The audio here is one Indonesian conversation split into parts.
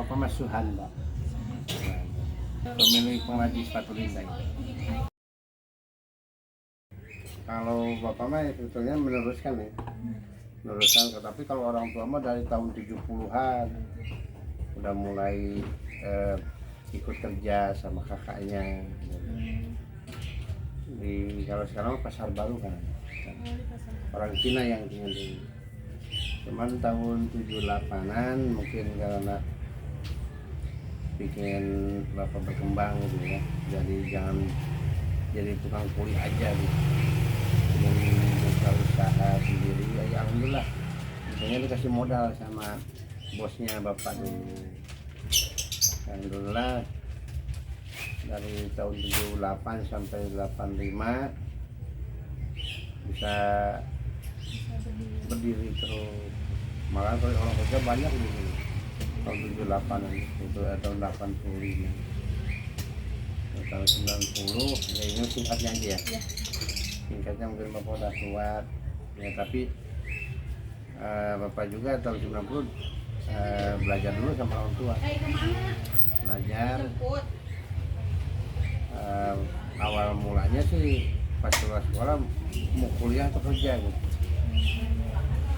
Bapak Mas Suhan, Pak. Pemilik pengrajin sepatu lincah. Kalau Bapak mah sebetulnya meneruskan ya. Meneruskan, tapi kalau orang tua mah dari tahun 70-an udah mulai ikut kerja sama kakaknya. Kalau sekarang pasar baru kan. Orang Cina yang tinggal di. Cuman tahun 78-an mungkin karena bikin Bapak berkembang gitu ya. Jadi jangan jadi tukang kuli aja gitu. Ingin buka usaha sendiri ya alhamdulillah. Misalnya dikasih modal sama bosnya Bapak dulu. Alhamdulillah dari tahun 78 sampai 85 bisa berdiri terus. Malah kalau orang kerja banyak dulu tahun 78 itu tahun 85 tahun 90 ya ini singkatnya aja ya. Singkatnya mungkin Bapak udah kuat ya, tapi Bapak juga tahun 90 belajar dulu sama orang tua. Belajar awal mulanya sih pas sekolah mau kuliah atau kerja gitu.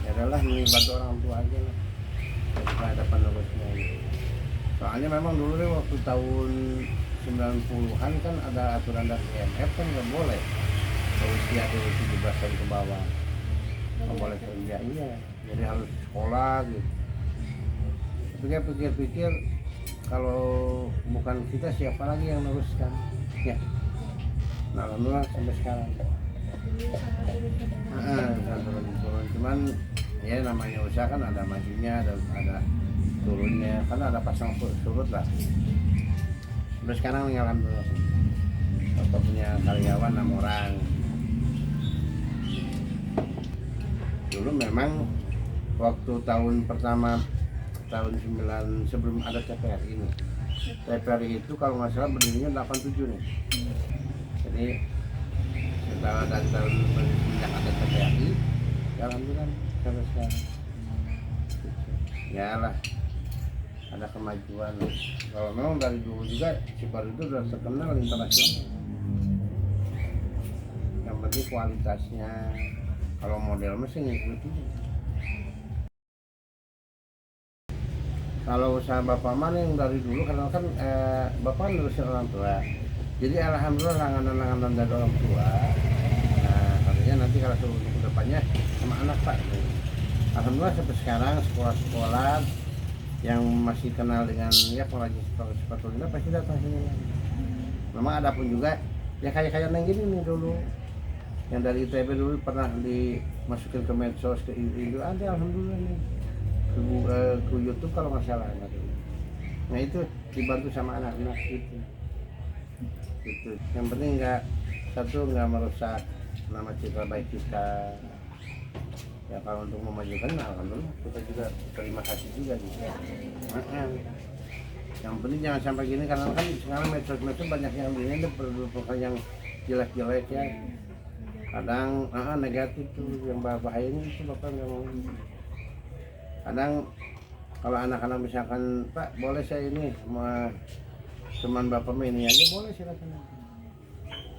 Ya adalah bantu orang tua aja lah supaya ada penerusnya gitu. Soalnya memang dulu deh waktu tahun 90-an kan ada aturan dari IMF kan nggak boleh usia dari 17 tahun ke bawah nggak boleh kerja, iya, jadi harus sekolah gitu. Tapi saya pikir-pikir kalau bukan kita siapa lagi yang neruskan ya. Nah alhamdulillah sampai sekarang cuman ya namanya usaha kan ada majunya ada turunnya, kan ada pasang surut lah. Terus sekarang alhamdulillah Bapak punya karyawan 6 orang. Dulu memang waktu tahun pertama tahun 9 sebelum ada TPRI ini. TPRI itu kalau nggak salah berdirinya 87 nih. Jadi setelah dari tahun sejak ada TPRI, ya alhamdulillah sampai sekarang. Ya lah, ada kemajuan. Kalau memang dari dulu juga Cibar itu sudah terkenal internasional. Yang penting kualitasnya. Kalau model mesin ngikutin. Kalau usaha Bapak mana yang dari dulu karena kan Bapak nerusin orang tua. Jadi alhamdulillah langganan-langganan dari orang tua. Nah, artinya nanti kalau untuk kedepannya sama anak Pak. Alhamdulillah sampai sekarang sekolah-sekolah yang masih kenal dengan ya pengrajin sepatu lincah pasti datang sini. Memang ada pun juga ya kayak yang gini nih dulu. Yang dari ITB dulu pernah dimasukin ke medsos ke Indo ada alhamdulillah nih. Ke YouTube kalau nggak salah. Nah itu dibantu sama anak-anak itu. Gitu. Yang penting nggak merusak nama citra baik kita. Ya kalau untuk memajukan, alhamdulillah kita juga terima kasih juga gitu. Yang penting jangan sampai gini karena kan sekarang medsos banyak yang ini produk yang jelek-jelek ya. Kadang negatif tuh yang bahayanya itu Bapak nggak mau. Kadang kalau anak-anak misalkan Pak boleh saya ini sama teman Bapak ini aja boleh silakan.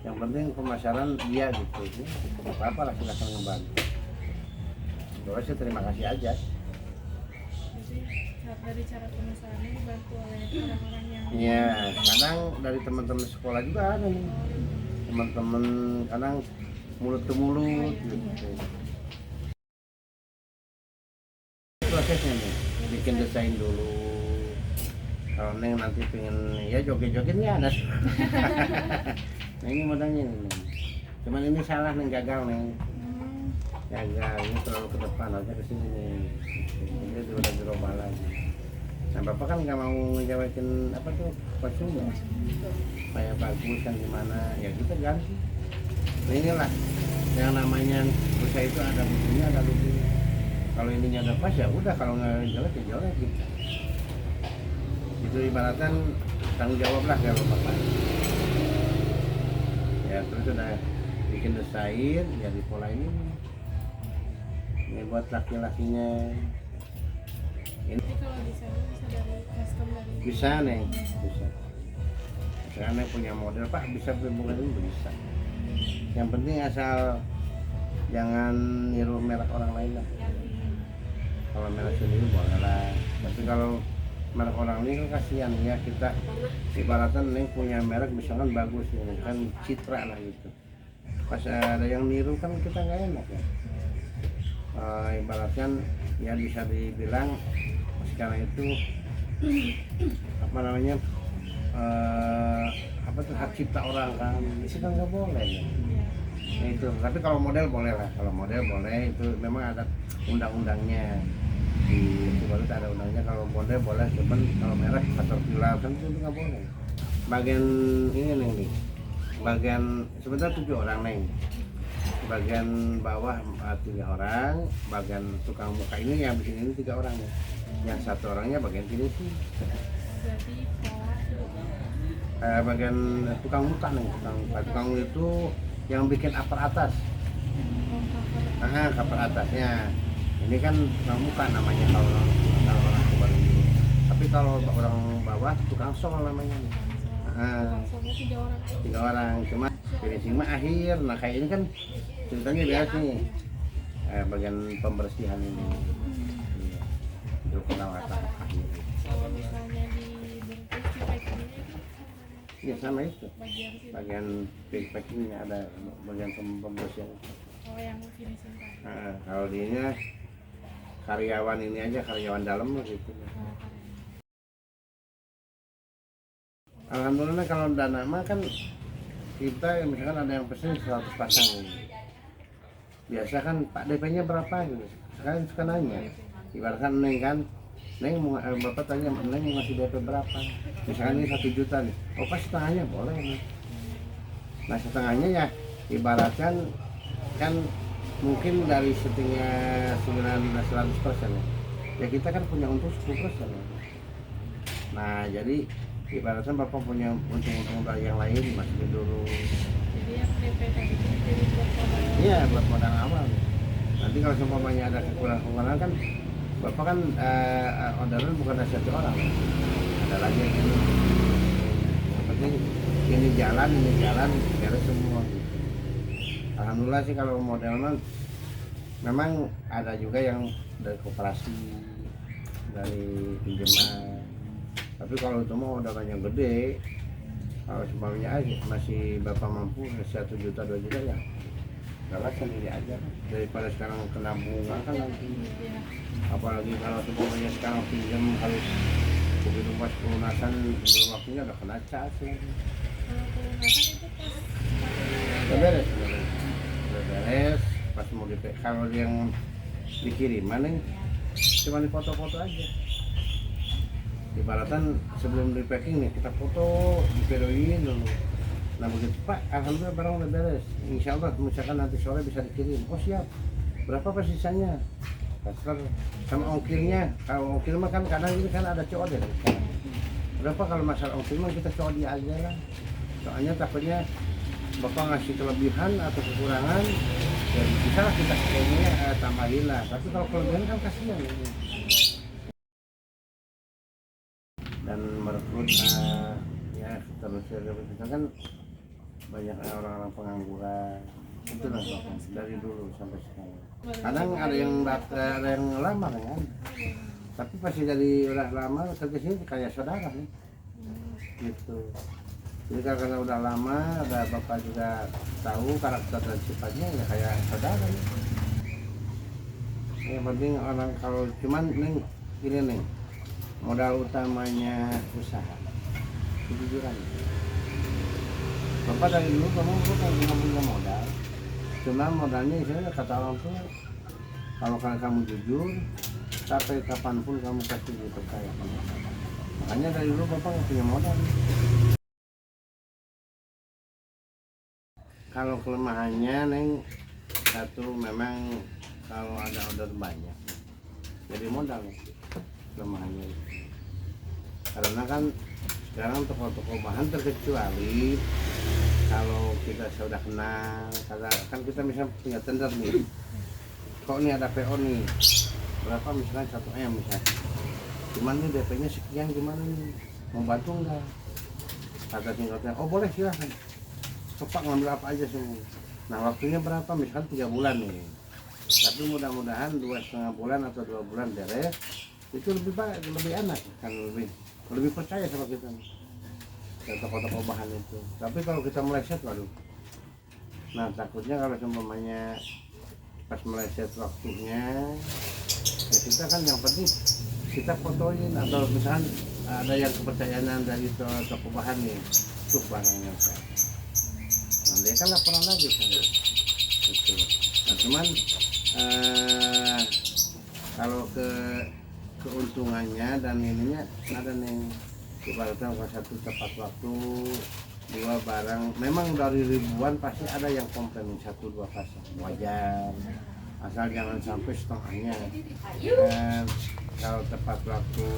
Yang penting pemasaran dia gitu, apa lah silakan ngebantu. Boleh sih terima kasih aja. Jadi dari cara pemasarannya dibantu oleh orang-orang yang. Iya, kadang dari teman-teman sekolah juga ada nih. Teman-teman kadang mulut ke mulut gitu. Prosesnya nih, bikin desain dulu. Kalau Neng nanti pengen ya joget-joget ya ada. Nah ini modalnya nih. Cuman ini salah Neng, gagal Neng. Gagal, ini terlalu ke depan aja ke sini nih. Ini udah dirubah lagi. Nah Bapak kan nggak mau ngejawakin apa tuh kostumnya. Supaya bagus kan gimana, ya kita ganti. Nah inilah yang namanya usaha itu ada bukunya, ada logonya. Kalau ininya ada pas ya udah, kalau nggak jelek ya jelek gitu. Itu ibaratkan tanggung jawab lah kalau Bapak. Ya terus udah bikin desain ya di pola ini buat laki-lakinya. Ini Jadi kalau di sana bisa dari custom dari bisa neng, bisa. Misalkan neng punya model pak bisa bukan ini bisa. Yang penting asal jangan niru merek orang lain lah. Kalau merek sendiri boleh lah. Tapi kalau merek orang lain kan kasihan ya, kita ibaratnya neng punya merek misalkan bagus ini kan citra lah gitu. Pas ada yang niru kan kita nggak enak ya. Ibaratkan ya bisa dibilang sekarang itu apa namanya apa tuh hak cipta orang kan itu kan nggak boleh ya. Nah, itu tapi kalau model boleh lah, kalau model boleh, itu memang ada undang-undangnya di itu baru ada undangnya. Kalau model boleh, cuman kalau merek atau pilar kan itu nggak boleh. Bagian ini nih bagian sebentar 7 orang neng, bagian bawah 3 orang, bagian tukang muka ini yang bikin ini 3 orang ya. Yang 1 orangnya bagian finishing. berarti Bagian tukang muka nih, tukang muka itu yang bikin upper atas. Cover atasnya. Ini kan tukang muka namanya kalau orang baru ini. Tapi kalau orang bawah tukang sol namanya. langsungnya 3 orang 3 orang, cuma finishing mah akhir. Nah kayak ini kan ceritanya beres nih. Bagian pembersihan ini. Itu perawatan akhir. kalau misalnya di bungkus di packingnya itu Ya sama itu. bagian sini Bagian packingnya ada bagian pembersihan. kalau yang finishing tadi Kalau di ini karyawan ini aja, karyawan dalam lah gitu. Alhamdulillah kalau dana mah kan kita misalkan ada yang pesen 100 pasang. Biasa kan Pak DP-nya berapa gitu. Sekarang suka nanya. Ibaratkan Neng kan, Neng mau Bapak tanya Neng mau ngasih DP berapa? Misalkan ini 1 juta nih. Oh pas setengahnya boleh nih. Nah setengahnya ya ibaratkan kan mungkin dari setengah 100% ya. Ya kita kan punya untung 10% ya. Nah jadi ibaratnya Bapak punya untung-untung dari yang lain masukin dulu. jadi yang DP tadi itu jadi buat modal Iya buat modal awal. Nanti kalau seumpamanya ada kekurangan kan Bapak kan orderan bukan dari 1 orang. Ada lagi yang ini. Yang penting ini jalan beres semua gitu. Alhamdulillah sih kalau modelnya memang ada juga yang dari koperasi, dari pinjaman. Tapi kalau itu mau udah banyak gede, kalau sebabnya aja masih Bapak mampu 1 juta 2 juta ya udahlah sendiri aja daripada sekarang kena bunga kan nanti. ya Apalagi kalau sebabnya sekarang pinjam harus begitu pas pelunasan belum waktunya udah kena cas ya. kalau pelunasan itu pas Udah beres, udah beres pas mau kalau yang dikiriman nih cuma di foto-foto aja. Ibaratkan sebelum di packing nih kita foto divideoin dulu. Nah begitu Pak, alhamdulillah barang udah beres. Insya Allah misalkan nanti sore bisa dikirim. Oh siap. Berapa pas sisanya? Transfer sama ongkirnya. Kalau ongkir mah kan kadang ini kan ada COD ya. Berapa kalau masalah ongkir mah kita COD aja lah. Soalnya takutnya Bapak ngasih kelebihan atau kekurangan, ya bisa lah kita kayaknya tambahin lah. Tapi kalau kelebihan kan kasihan. Dan merekrut ya terus kita kan banyak orang-orang pengangguran itu lah dari dulu sampai sekarang. Kadang ada yang lama kan, tapi pasti dari udah lama kerja sini kayak saudara nih gitu. Jadi karena udah lama, ada Bapak juga tahu karakter dan sifatnya ya kayak saudara nih. Yang penting orang kalau cuman neng ini nih modal utamanya usaha kejujuran. Bapak dari dulu kamu nggak punya modal, cuma modalnya saya kata orang tua kalau kamu jujur sampai kapanpun kamu pasti dipercaya. Makanya dari dulu Bapak nggak punya modal. Kalau kelemahannya neng satu memang kalau ada order banyak jadi modal kelemahannya itu. Karena kan sekarang toko-toko bahan terkecuali kalau kita sudah kenal, kan kita misalnya punya tender nih, kok ini ada PO nih berapa misalnya 1 M misalnya cuman nih DP-nya sekian, gimana nih, mau bantu nggak? Kata tingkatnya, oh boleh silahkan, coba ngambil apa aja semua. Nah waktunya berapa, misalkan 3 bulan nih, tapi mudah-mudahan 2,5 bulan atau 2 bulan beres, itu lebih baik, lebih enak kan, lebih percaya sama kita ke toko-toko bahan itu. Tapi kalau kita meleset, waduh, nah takutnya kalau semuanya pas meleset waktunya, ya kita kan yang penting kita fotoin, atau misalkan ada yang kepercayaan dari toko bahan nih, tuh barangnya Pak. Nah dia kan laporan lagi kan, gitu. Nah cuman kalau keuntungannya dan ininya ada nih, ibaratnya satu tepat waktu, 2 barang, memang dari ribuan pasti ada yang komplain 1-2 pasang, wajar, asal jangan sampai setengahnya. Kalau tepat waktu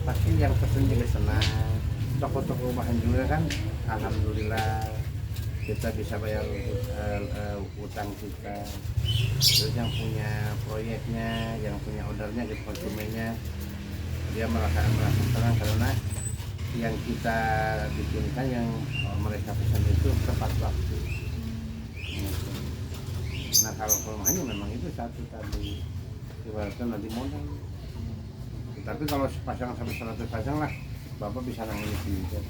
pasti yang pesen juga senang, toko-toko bahan juga kan, alhamdulillah kita bisa bayar utang kita. Terus yang punya proyeknya, yang punya ordernya gitu, konsumennya, dia merasa senang karena yang kita bikinkan, yang mereka pesan itu tepat waktu. Nah kalau kelemahannya memang itu satu tadi, ibaratnya nanti modal. Tapi kalau pasang sampai 100 pasang lah, Bapak bisa nangis sendiri.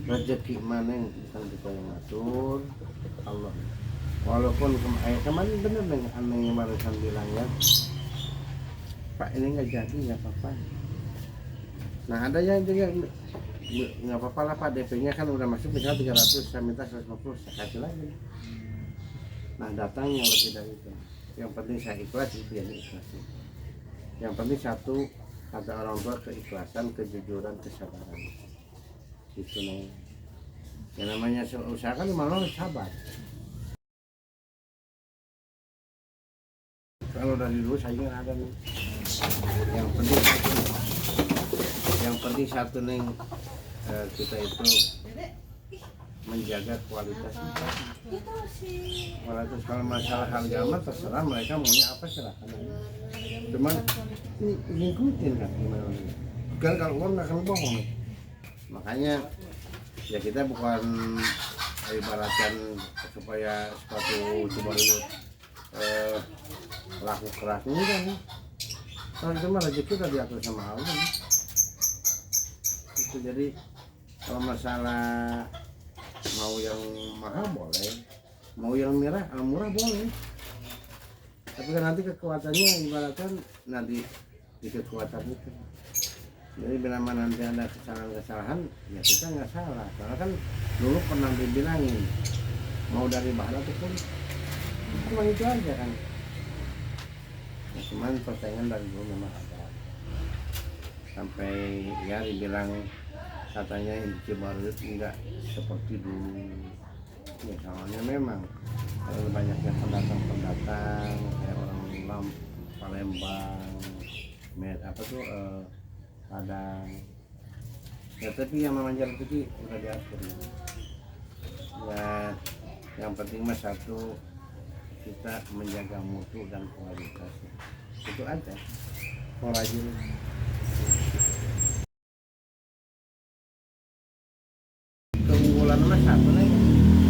Rezeki mana yang bukan kita yang ngatur, Allah. Walaupun kemarin bener nih aneh barusan bilang ya, Pak ini nggak jadi, nggak apa-apa. Nah ada yang juga nggak apa-apa lah Pak, DP-nya kan udah masuk misalnya 300, saya minta 150, saya kasih lagi. Nah datangnya lebih dari itu. Yang penting saya ikhlas, dia ikhlas. Yang penting satu, kata orang tua, keikhlasan, kejujuran, kesabaran. Itu nih. Yang namanya usaha kan malah sabar. Kalau dari dulu saya ingat ada nih. Yang penting satu nih, kita itu menjaga kualitas kita. Kualitas, kalau masalah harga mah terserah mereka maunya apa, silahkan. Cuman ngikutin kan gimana? Kan kalau uang nggak akan bohong. Makanya ya kita bukan ibaratkan supaya sepatu Subaru laku keras ini kan. Kalau itu mah rezeki udah diatur sama Allah. Itu jadi kalau masalah mau yang mahal boleh, mau yang murah boleh. Tapi kan nanti kekuatannya ibaratkan nanti di kekuatan itu. Jadi bila mana nanti ada kesalahan-kesalahan, ya kita nggak salah. Karena kan dulu pernah dibilangin mau dari bahan atau kulit, cuma itu aja kan. Nah, cuman persaingan dari dulu memang ada. Sampai ya dibilang katanya Cibaru enggak seperti dulu. Ya soalnya memang terlalu banyaknya pendatang kayak orang Palembang, apa tuh Padang. Ya tapi yang memanjang rezeki udah diatur. Ya yang penting mah satu, kita menjaga mutu dan kualitas. Itu aja. Mau rajin. Keunggulan mah satu nih.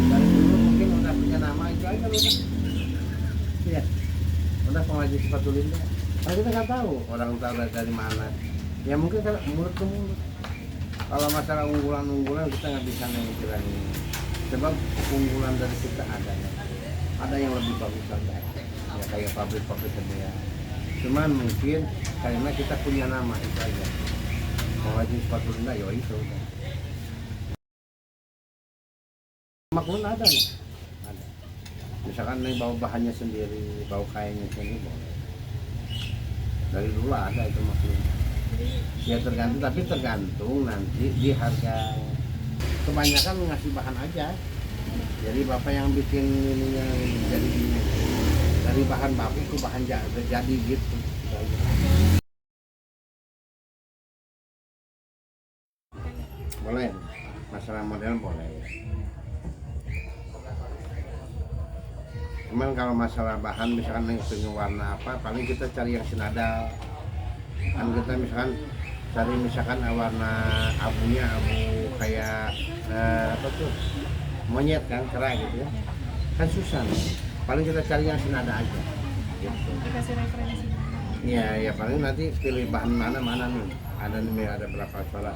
Dari dulu mungkin udah punya nama itu aja udah. Iya. Udah pengrajin sepatu Linda. Karena kita nggak tahu orang tahu dari mana. Ya mungkin kan mulut ke mulut. Kalau masalah unggulan kita nggak bisa ngilangin. Sebab unggulan dari kita ada yang lebih bagus saja. Ya kayak pabrik-pabrik gede ya. Cuman mungkin karena kita punya nama itu aja. Pengrajin sepatu Linda ya itu. Maklum ada nih. Ada. Misalkan nih bawa bahannya sendiri, bawa kainnya sendiri boleh. Dari dulu ada itu maklum. Ya tergantung, tapi tergantung nanti di harga. Kebanyakan ngasih bahan aja. Jadi bapak yang bikin ininya jadi dari bahan baku ke bahan jadi gitu. Boleh, masalah model boleh. Cuman kalau masalah bahan misalkan yang punya warna apa, paling kita cari yang senada. Kan kita misalkan cari misalkan warna abunya abu kayak apa tuh monyet kan kera gitu ya, kan susah nih. Paling kita cari yang senada aja gitu. Dikasih referensi. Iya ya, paling nanti pilih bahan mana nih, ada berapa suara.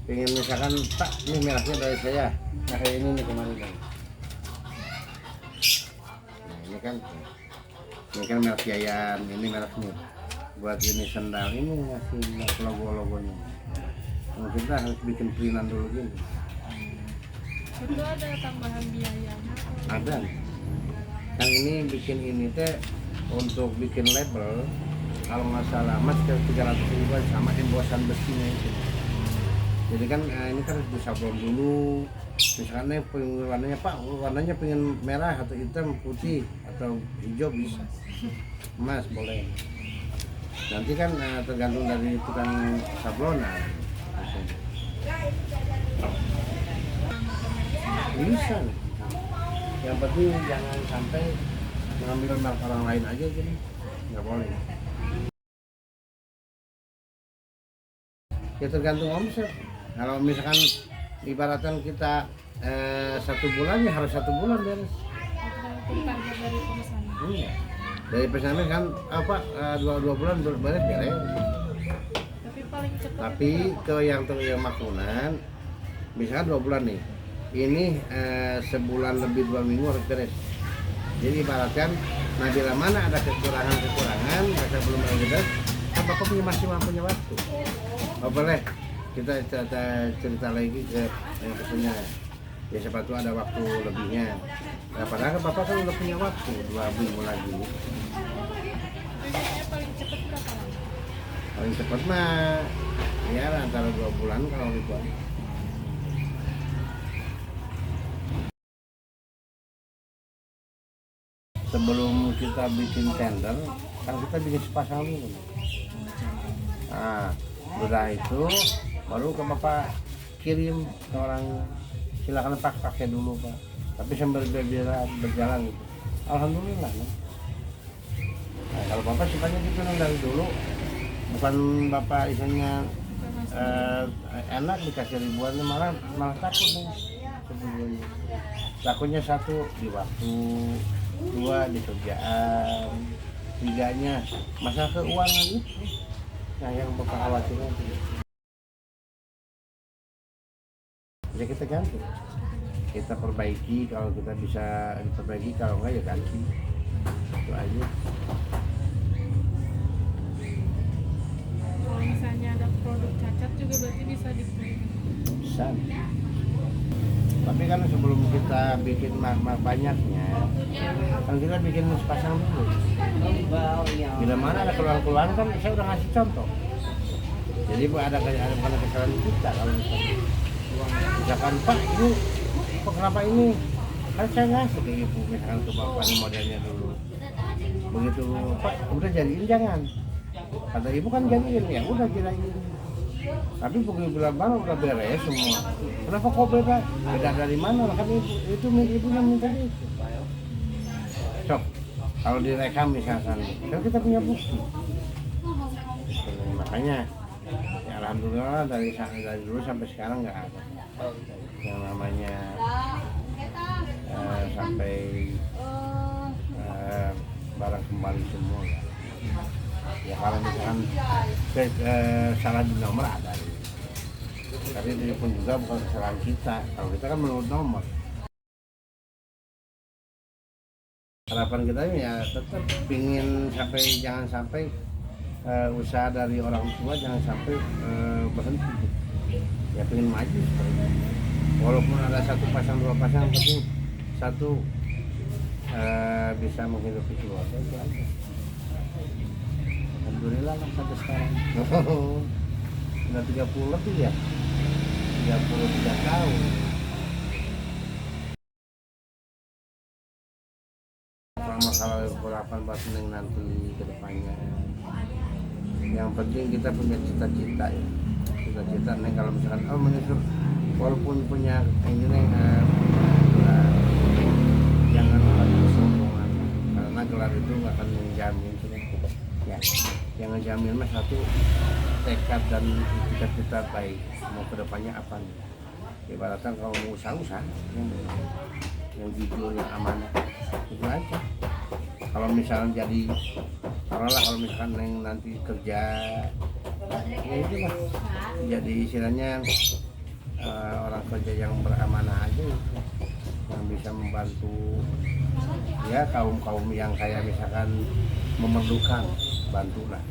Pengen misalkan Pak, ini merahnya dari saya, nah kayak ini nih kemarin kan. Nah ini kan merek Yayan, ini mereknya buat ini sendal, ini ngasih logonya. Nah, kita harus bikin printan dulu gini. Itu ada tambahan biayanya? Ada. Kan ini bikin ini teh untuk bikin label, kalau nggak salah mas 300.000 sama embosan besinya itu. Jadi kan ini kan harus disablon dulu. Misalkan pengen warnanya Pak, warnanya pengen merah atau hitam, putih atau hijau bisa. Mas boleh. Nanti kan tergantung dari tukang sablonan. Bisa. Yang penting jangan sampai mengambil merek orang lain aja gitu. Nggak boleh. Ya tergantung omset. Kalau misalkan ibaratkan kita 1 bulan ya harus 1 bulan beres. Itu target dari pemesan. Iya. Dari pesanan kan apa 2 bulan beres. Tapi paling cepat. Tapi ke yang makanan, misalkan 2 bulan nih. Ini sebulan lebih 2 minggu harus beres. Jadi ibaratkan, nah bila mana ada kekurangan, masa belum beres, kan Bapak masih punya waktu. Oh boleh, kita cerita lagi ke yang pesennya. Ya siapa tahu ada waktu lebihnya. Nah, padahal Bapak kan udah punya waktu 2 minggu lagi. Tapi biasanya paling cepat berapa lama? Paling cepat mah ya antara 2 bulan kalau dibuat. Sebelum kita bikin tender, kan kita bikin sepasang dulu. Nah, udah itu baru ke Bapak kirim ke orang, silakan Pak pakai dulu Pak. Tapi sambil berjalan gitu. Alhamdulillah. Nah, kalau Bapak sifatnya gitu dari dulu, bukan Bapak isinya enak dikasih ribuannya malah takut nih sebelumnya. Takutnya 1 di waktu, 2 di kerjaan, 3-nya masalah keuangan itu. Nah yang Bapak khawatirnya itu. Ya kita ganti, kita perbaiki kalau kita bisa diperbaiki, kalau enggak ya ganti. Itu aja. Kalau misalnya ada produk cacat juga berarti bisa diprint. Bisa. Tapi kan sebelum kita bikin banyaknya, kan kita bikin sepasang dulu. Bila mana ada keluhan-keluhan kan saya udah ngasih contoh. Jadi ada kesalahan kita kalau misalkan Pak ini kok kenapa ini? Kan saya ngasih ke ibu misalkan ke bapak ini modelnya dulu. Begitu Pak udah jadiin jangan. Kata ibu kan jadiin ya udah jadiin. Tapi begitu bulan baru udah beres semua. Kenapa kok beda? Beda dari mana? Kan itu ibu yang minta itu. Sok, kalau direkam misalkan, kan kita punya bukti. Makanya, ya alhamdulillah dari dulu sampai sekarang nggak ada yang namanya sampai barang kembali semua. Ya kalau misalkan salah di nomor ada, tapi itu pun juga bukan kesalahan kita. Kalau kita kan menurut nomor. Harapan kita ya tetap pingin jangan sampai usaha dari orang tua jangan sampai berhenti. Ya pingin maju seperti itu. Walaupun ada 1 pasang 2 pasang, tapi 1 bisa menghidupi keluarga itu aja. Alhamdulillah lah sampai sekarang. Udah 30 lebih ya, 33 tahun. Sama kalau harapan buat Neng nanti ke depannya. Yang penting kita punya cita-cita ya. Cita-cita Neng kalau misalkan menyusul walaupun punya ini Neng jangan lupa kesombongan karena gelar itu nggak akan menjamin ya yang ngejamin mah satu tekad dan itikat kita baik mau kedepannya apa nih, ibaratkan kalau mau usaha yang jujur yang amanah itu aja. Kalau misalnya jadi taruhlah kalau misalkan yang nanti kerja ya itu lah jadi istilahnya orang kerja yang beramanah aja gitu, yang bisa membantu ya kaum yang kayak misalkan memerlukan bantulah.